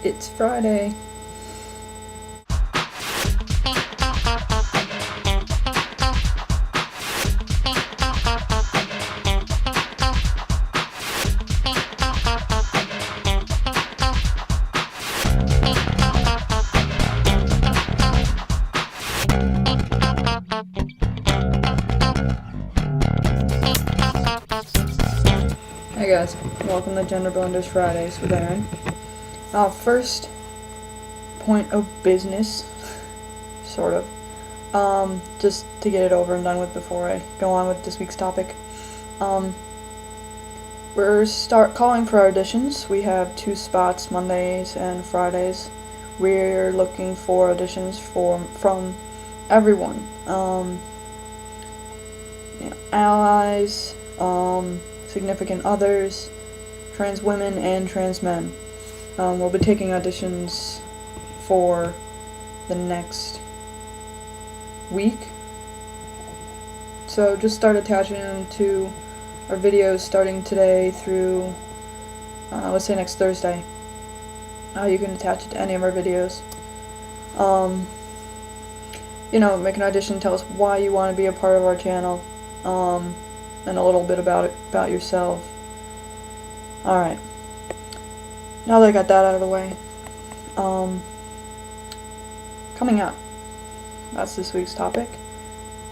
It's Friday. Hey guys, welcome to Gender Blenders Fridays with Erin. First point of business, sort of, just to get it over and done with before I go on with this week's topic. We're calling for auditions. We have 2 spots, Mondays and Fridays. We're looking for auditions from everyone, allies, significant others, trans women, and trans men. We'll be taking auditions for the next week. So just start attaching them to our videos starting today through, let's say next Thursday. You can attach it to any of our videos. Make an audition, tell us why you want to be a part of our channel, and a little bit about yourself. Alright. Now that I got that out of the way, coming out. That's this week's topic.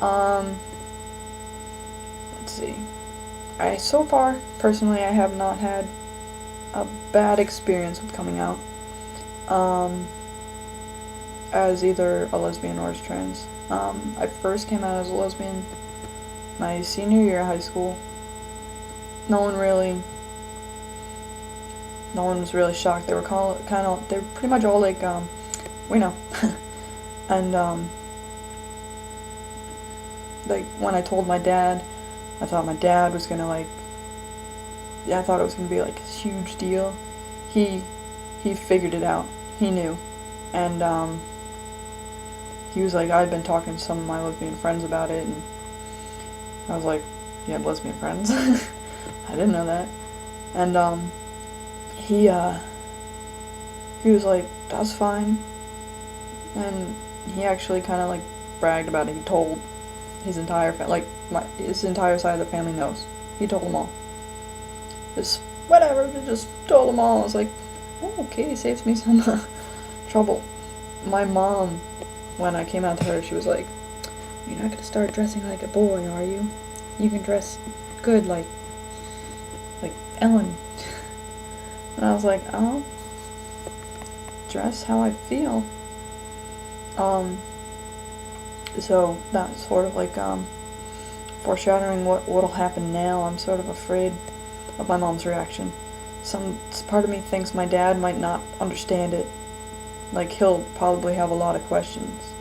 Let's see. So far, personally, I have not had a bad experience with coming out, as either a lesbian or as trans. I first came out as a lesbian my senior year of high school. No one was really shocked. They were they were pretty much all like, we know. And, like, when I told my dad, I thought my dad was gonna, I thought it was gonna be, like, a huge deal. He figured it out. He knew. And, he was like, I'd been talking to some of my lesbian friends about it, and I was like, you have lesbian friends? I didn't know that. And, he was like, that's fine. And he actually kind of, bragged about it. He told his entire his entire side of the family knows. He told them all. Just, whatever, just told them all. I was like, oh, okay, it saves me some trouble. My mom, when I came out to her, she was like, you're not gonna start dressing like a boy, are you? You can dress good like Ellen. And I was like, oh, dress how I feel. So that's sort of foreshadowing what'll happen now. I'm sort of afraid of my mom's reaction. Some part of me thinks my dad might not understand it. He'll probably have a lot of questions.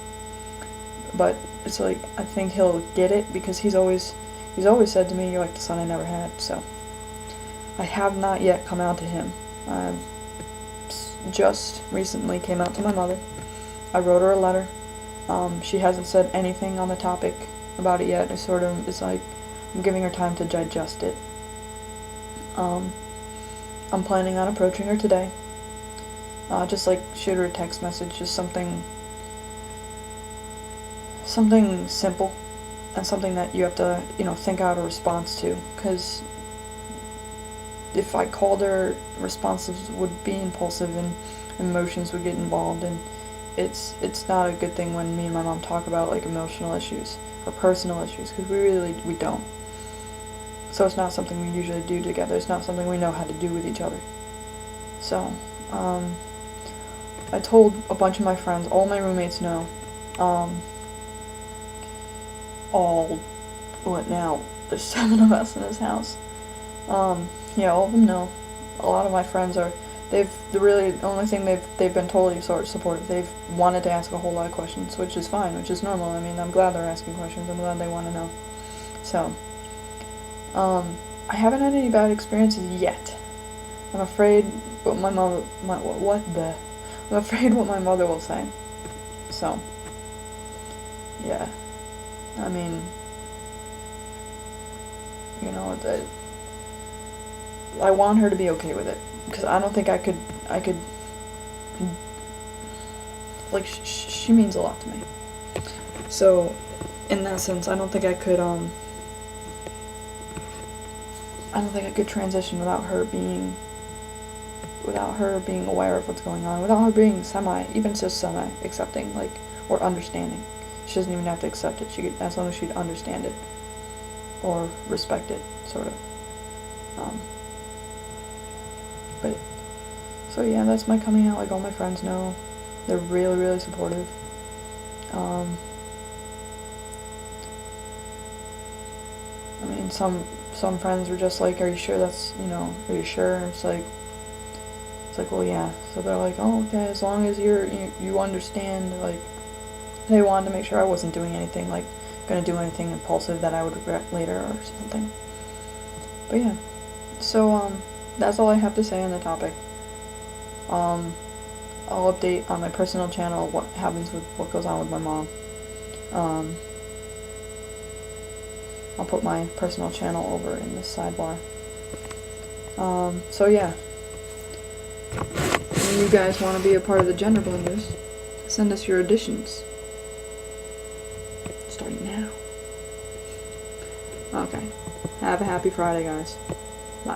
But it's I think he'll get it because he's always said to me, you're like the son I never had. So I have not yet come out to him. I just recently came out to my mother. I wrote her a letter. She hasn't said anything on the topic about it yet. It's I'm giving her time to digest it. I'm planning on approaching her today. Just shoot her a text message, just something simple, and something that you have to, think out a response to, because if I called her, responses would be impulsive and emotions would get involved, and it's not a good thing when me and my mom talk about emotional issues or personal issues, because we don't. So it's not something we usually do together. It's not something we know how to do with each other. So I told a bunch of my friends, all my roommates know, there's 7 of us in this house. Yeah, all of them know. A lot of my friends the only thing they've been totally supportive. They've wanted to ask a whole lot of questions, which is fine, which is normal. I mean, I'm glad they're asking questions. I'm glad they want to know. So, I haven't had any bad experiences yet. I'm afraid what I'm afraid what my mother will say. So, yeah. I mean, I want her to be okay with it, because I don't think I could like, she means a lot to me. So, in that sense, I don't think I could transition without her being aware of what's going on, without her being even just semi accepting, like, or understanding. She doesn't even have to accept it. She could, as long as she'd understand it or respect it, sort of. But so yeah, that's my coming out. Like, all my friends know. They're really, really supportive. I mean, some friends were just like, "Are you sure that's, are you sure?" It's like, well, yeah. So they're like, "Oh, okay, as long as you understand." Like, they wanted to make sure I wasn't doing anything, like, gonna do anything impulsive that I would regret later or something. But yeah, so that's all I have to say on the topic. I'll update on my personal channel what happens with what goes on with my mom. I'll put my personal channel over in this sidebar. So yeah, if you guys want to be a part of the Gender Blenders, send us your auditions. Starting now. Okay. Have a happy Friday, guys.